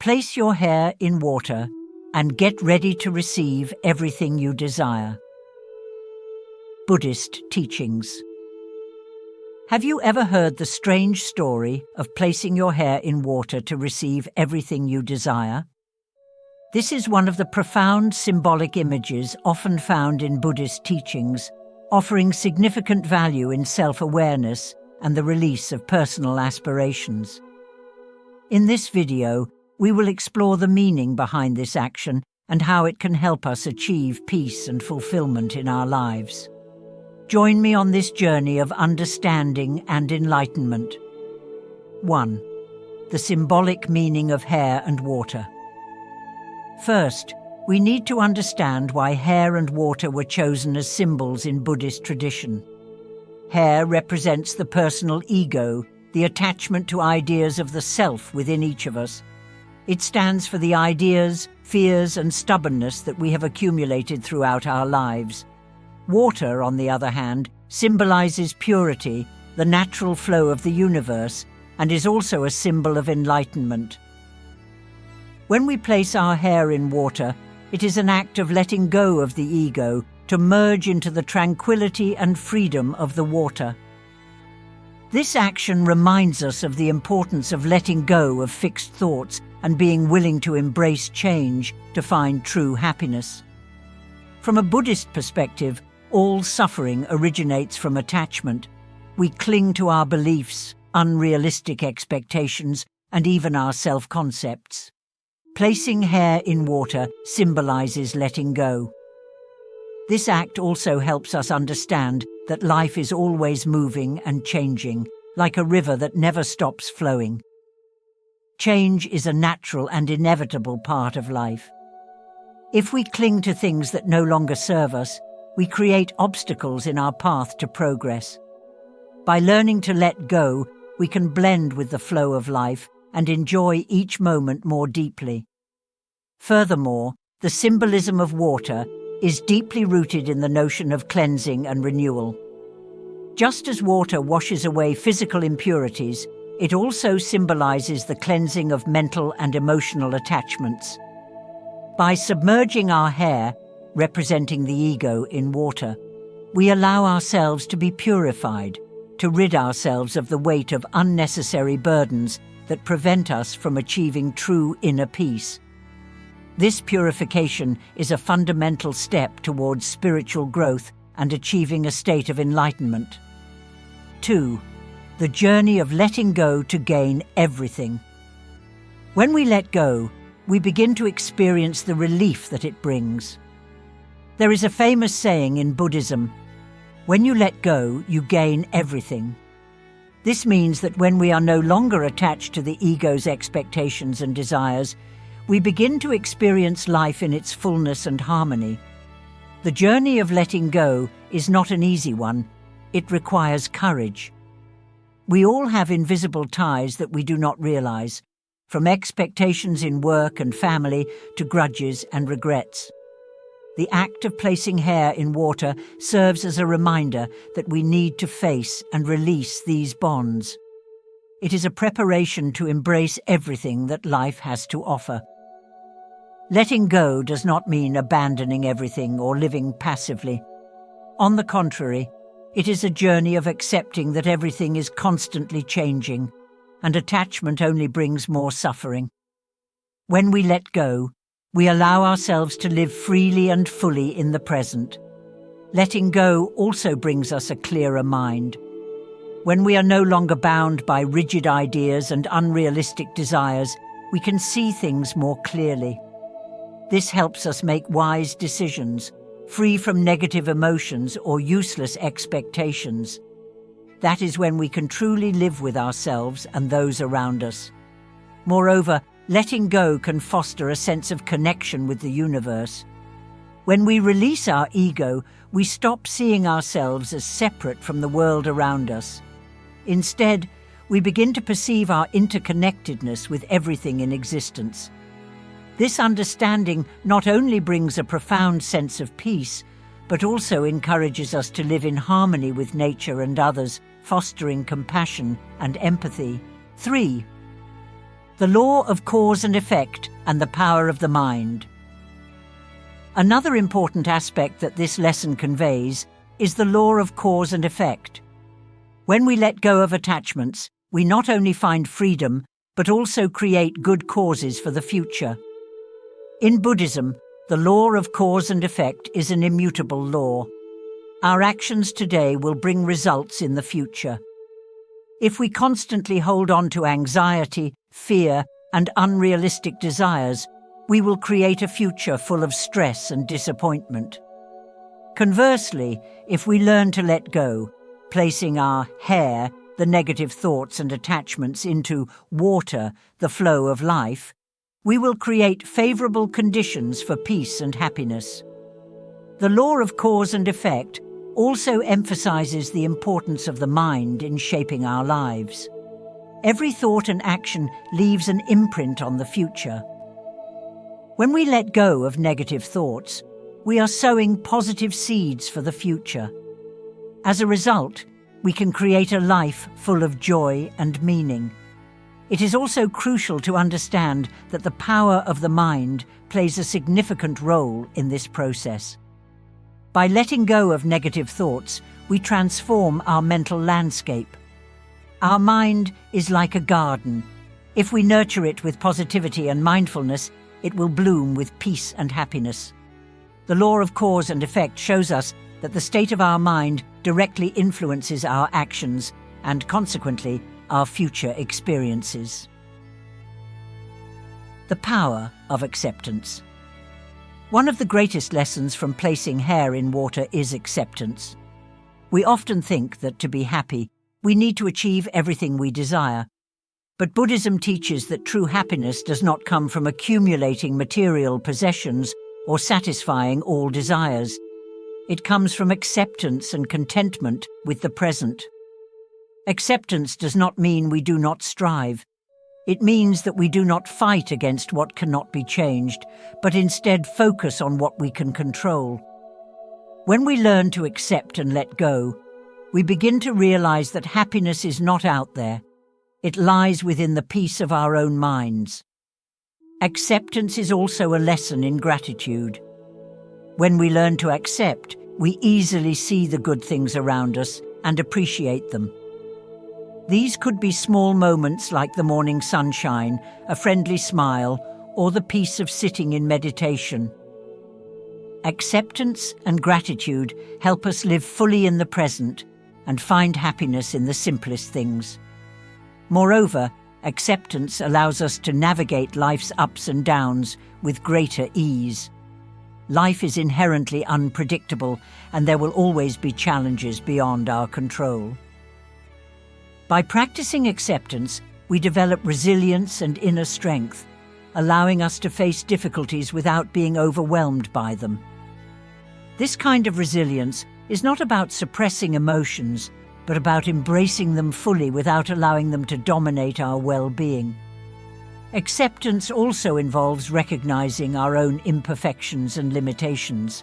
Place your hair in water and get ready to receive everything you desire. Buddhist Teachings. Have you ever heard the strange story of placing your hair in water to receive everything you desire? This is one of the profound symbolic images often found in Buddhist teachings, offering significant value in self-awareness and the release of personal aspirations. In this video, we will explore the meaning behind this action and how it can help us achieve peace and fulfillment in our lives. Join me on this journey of understanding and enlightenment. 1. The symbolic meaning of hair and water. First, we need to understand why hair and water were chosen as symbols in Buddhist tradition. Hair represents the personal ego, the attachment to ideas of the self within each of us. It stands for the ideas, fears, and stubbornness that we have accumulated throughout our lives. Water, on the other hand, symbolizes purity, the natural flow of the universe, and is also a symbol of enlightenment. When we place our hair in water, it is an act of letting go of the ego to merge into the tranquility and freedom of the water. This action reminds us of the importance of letting go of fixed thoughts and being willing to embrace change to find true happiness. From a Buddhist perspective, all suffering originates from attachment. We cling to our beliefs, unrealistic expectations, and even our self-concepts. Placing hair in water symbolizes letting go. This act also helps us understand that life is always moving and changing, like a river that never stops flowing. Change is a natural and inevitable part of life. If we cling to things that no longer serve us, we create obstacles in our path to progress. By learning to let go, we can blend with the flow of life and enjoy each moment more deeply. Furthermore, the symbolism of water is deeply rooted in the notion of cleansing and renewal. Just as water washes away physical impurities, it also symbolizes the cleansing of mental and emotional attachments. By submerging our hair, representing the ego, in water, we allow ourselves to be purified, to rid ourselves of the weight of unnecessary burdens that prevent us from achieving true inner peace. This purification is a fundamental step towards spiritual growth and achieving a state of enlightenment. 2. The journey of letting go to gain everything. When we let go, we begin to experience the relief that it brings. There is a famous saying in Buddhism, "When you let go, you gain everything." This means that when we are no longer attached to the ego's expectations and desires, we begin to experience life in its fullness and harmony. The journey of letting go is not an easy one. It requires courage. We all have invisible ties that we do not realize, from expectations in work and family to grudges and regrets. The act of placing hair in water serves as a reminder that we need to face and release these bonds. It is a preparation to embrace everything that life has to offer. Letting go does not mean abandoning everything or living passively. On the contrary, it is a journey of accepting that everything is constantly changing, and attachment only brings more suffering. When we let go, we allow ourselves to live freely and fully in the present. Letting go also brings us a clearer mind. When we are no longer bound by rigid ideas and unrealistic desires, we can see things more clearly. This helps us make wise decisions, free from negative emotions or useless expectations. That is when we can truly live with ourselves and those around us. Moreover, letting go can foster a sense of connection with the universe. When we release our ego, we stop seeing ourselves as separate from the world around us. Instead, we begin to perceive our interconnectedness with everything in existence. This understanding not only brings a profound sense of peace, but also encourages us to live in harmony with nature and others, fostering compassion and empathy. 3. the law of cause and effect and the power of the mind. Another important aspect that this lesson conveys is the law of cause and effect. When we let go of attachments, we not only find freedom, but also create good causes for the future. In Buddhism, the law of cause and effect is an immutable law. Our actions today will bring results in the future. If we constantly hold on to anxiety, fear, and unrealistic desires, we will create a future full of stress and disappointment. Conversely, if we learn to let go, placing our hair, the negative thoughts and attachments, into water, the flow of life, we will create favorable conditions for peace and happiness. The law of cause and effect also emphasizes the importance of the mind in shaping our lives. Every thought and action leaves an imprint on the future. When we let go of negative thoughts, we are sowing positive seeds for the future. As a result, we can create a life full of joy and meaning. It is also crucial to understand that the power of the mind plays a significant role in this process. By letting go of negative thoughts, we transform our mental landscape. Our mind is like a garden. If we nurture it with positivity and mindfulness, it will bloom with peace and happiness. The law of cause and effect shows us that the state of our mind directly influences our actions and, consequently, our future experiences. The power of acceptance. One of the greatest lessons from placing hair in water is acceptance. We often think that to be happy, we need to achieve everything we desire. But Buddhism teaches that true happiness does not come from accumulating material possessions or satisfying all desires. It comes from acceptance and contentment with the present. Acceptance does not mean we do not strive. It means that we do not fight against what cannot be changed, but instead focus on what we can control. When we learn to accept and let go, we begin to realize that happiness is not out there. It lies within the peace of our own minds. Acceptance is also a lesson in gratitude. When we learn to accept, we easily see the good things around us and appreciate them. These could be small moments like the morning sunshine, a friendly smile, or the peace of sitting in meditation. Acceptance and gratitude help us live fully in the present and find happiness in the simplest things. Moreover, acceptance allows us to navigate life's ups and downs with greater ease. Life is inherently unpredictable, and there will always be challenges beyond our control. By practicing acceptance, we develop resilience and inner strength, allowing us to face difficulties without being overwhelmed by them. This kind of resilience is not about suppressing emotions, but about embracing them fully without allowing them to dominate our well-being. Acceptance also involves recognizing our imperfections imperfections and limitations.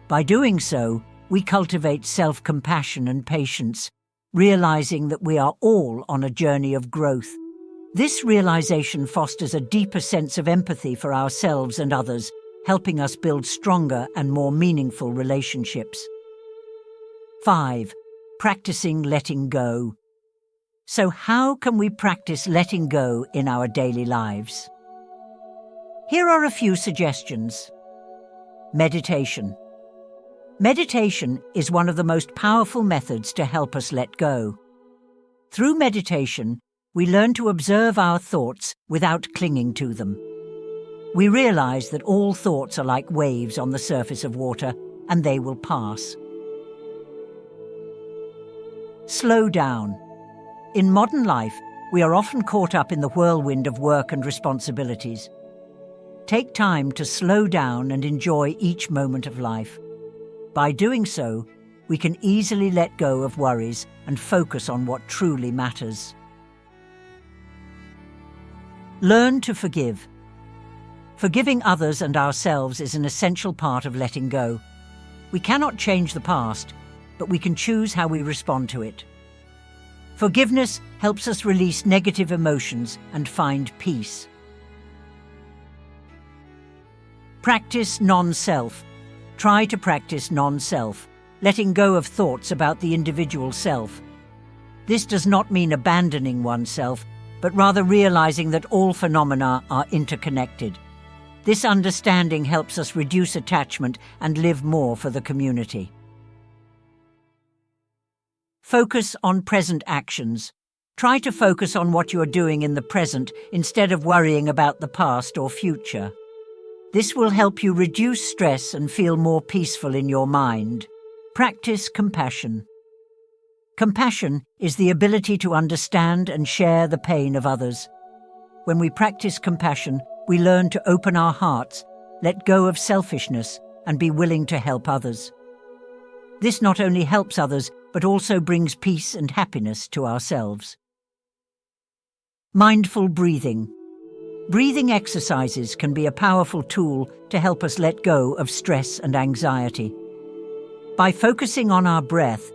By doing so, we cultivate self-compassion and patience, realizing that we are all on a journey of growth. This realization fosters a deeper sense of empathy for ourselves and others, helping us build stronger and more meaningful relationships. 5. Practicing letting go. So how can we practice letting go in our daily lives? Here are a few suggestions. Meditation. Meditation is one of the most powerful methods to help us let go. Through meditation, we learn to observe our thoughts without clinging to them. We realize that all thoughts are like waves on the surface of water, and they will pass. Slow down. In modern life, we are often caught up in the whirlwind of work and responsibilities. Take time to slow down and enjoy each moment of life. By doing so, we can easily let go of worries and focus on what truly matters. Learn to forgive. Forgiving others and ourselves is an essential part of letting go. We cannot change the past, but we can choose how we respond to it. Forgiveness helps us release negative emotions and find peace. Practice non-self. Try to practice non-self, letting go of thoughts about the individual self. This does not mean abandoning oneself, but rather realizing that all phenomena are interconnected. This understanding helps us reduce attachment and live more for the community. Focus on present actions. Try to focus on what you are doing in the present instead of worrying about the past or future. This will help you reduce stress and feel more peaceful in your mind. Practice compassion. Compassion is the ability to understand and share the pain of others. When we practice compassion, we learn to open our hearts, let go of selfishness, and be willing to help others. This not only helps others, but also brings peace and happiness to ourselves. Mindful breathing. Breathing exercises can be a powerful tool to help us let go of stress and anxiety. By focusing on our breath,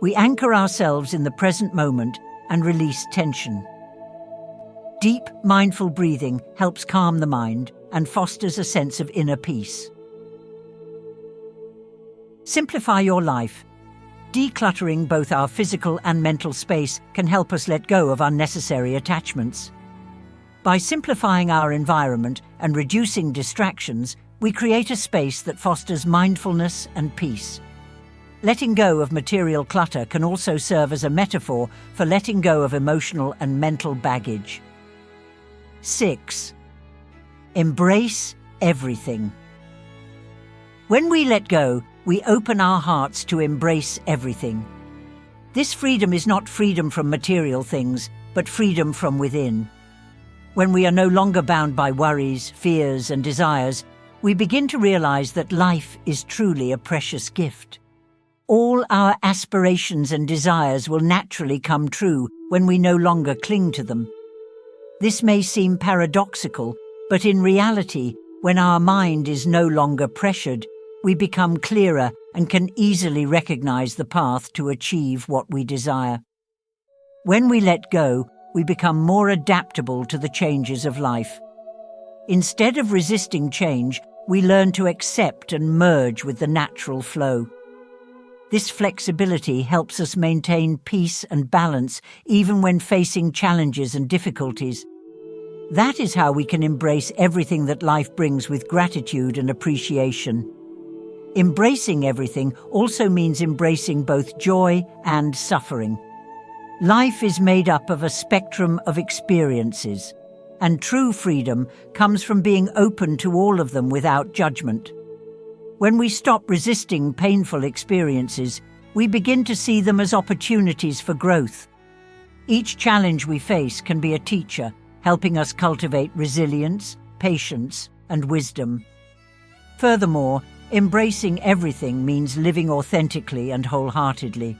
we anchor ourselves in the present moment and release tension. Deep, mindful breathing helps calm the mind and fosters a sense of inner peace. Simplify your life. Decluttering both our physical and mental space can help us let go of unnecessary attachments. By simplifying our environment and reducing distractions, we create a space that fosters mindfulness and peace. Letting go of material clutter can also serve as a metaphor for letting go of emotional and mental baggage. 6. Embrace everything. When we let go, we open our hearts to embrace everything. This freedom is not freedom from material things, but freedom from within. When we are no longer bound by worries, fears, and desires, we begin to realize that life is truly a precious gift. All our aspirations and desires will naturally come true when we no longer cling to them. This may seem paradoxical, but in reality, when our mind is no longer pressured, we become clearer and can easily recognize the path to achieve what we desire. When we let go, we become more adaptable to the changes of life. Instead of resisting change, we learn to accept and merge with the natural flow. This flexibility helps us maintain peace and balance even when facing challenges and difficulties. That is how we can embrace everything that life brings with gratitude and appreciation. Embracing everything also means embracing both joy and suffering. Life is made up of a spectrum of experiences, and true freedom comes from being open to all of them without judgment. When we stop resisting painful experiences, we begin to see them as opportunities for growth. Each challenge we face can be a teacher, helping us cultivate resilience, patience, and wisdom. Furthermore, embracing everything means living authentically and wholeheartedly.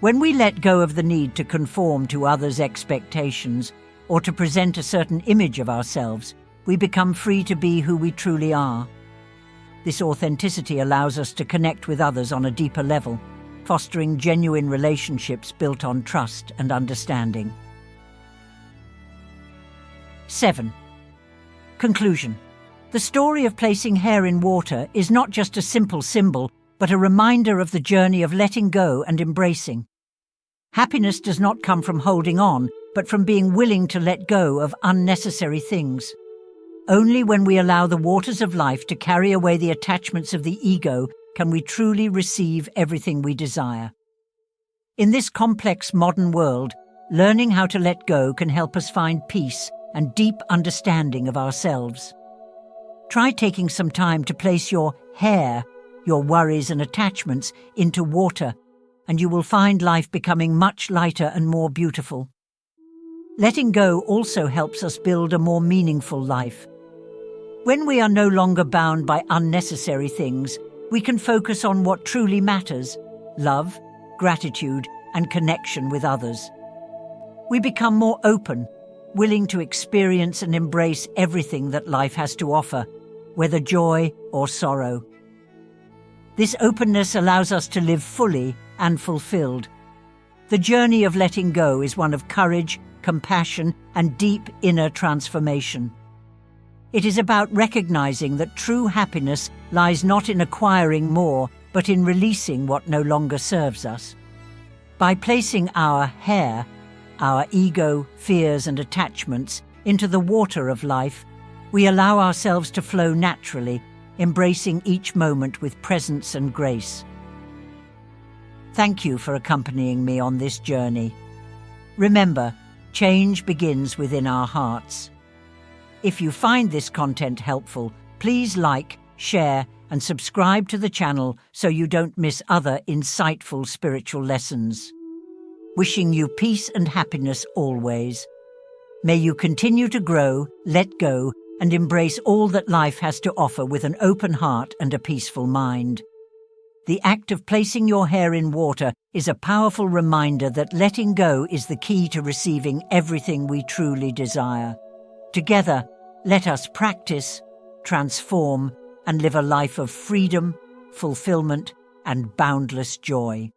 When we let go of the need to conform to others' expectations or to present a certain image of ourselves, we become free to be who we truly are. This authenticity allows us to connect with others on a deeper level, fostering genuine relationships built on trust and understanding. 7. Conclusion. The story of placing hair in water is not just a simple symbol, but a reminder of the journey of letting go and embracing. Happiness does not come from holding on, but from being willing to let go of unnecessary things. Only when we allow the waters of life to carry away the attachments of the ego can we truly receive everything we desire. In this complex modern world, learning how to let go can help us find peace and deep understanding of ourselves. Try taking some time to place your hair, your worries and attachments, into water, and you will find life becoming much lighter and more beautiful. Letting go also helps us build a more meaningful life. When we are no longer bound by unnecessary things, we can focus on what truly matters: love, gratitude, and connection with others. We become more open, willing to experience and embrace everything that life has to offer, whether joy or sorrow. This openness allows us to live fully and fulfilled. The journey of letting go is one of courage, compassion, and deep inner transformation. It is about recognizing that true happiness lies not in acquiring more, but in releasing what no longer serves us. By placing our hair, our ego, fears, and attachments into the water of life, we allow ourselves to flow naturally, embracing each moment with presence and grace. Thank you for accompanying me on this journey. Remember, change begins within our hearts. If you find this content helpful, please like, share, and subscribe to the channel so you don't miss other insightful spiritual lessons. Wishing you peace and happiness always. May you continue to grow, let go, and embrace all that life has to offer with an open heart and a peaceful mind. The act of placing your hair in water is a powerful reminder that letting go is the key to receiving everything we truly desire. Together, let us practice, transform, and live a life of freedom, fulfillment, and boundless joy.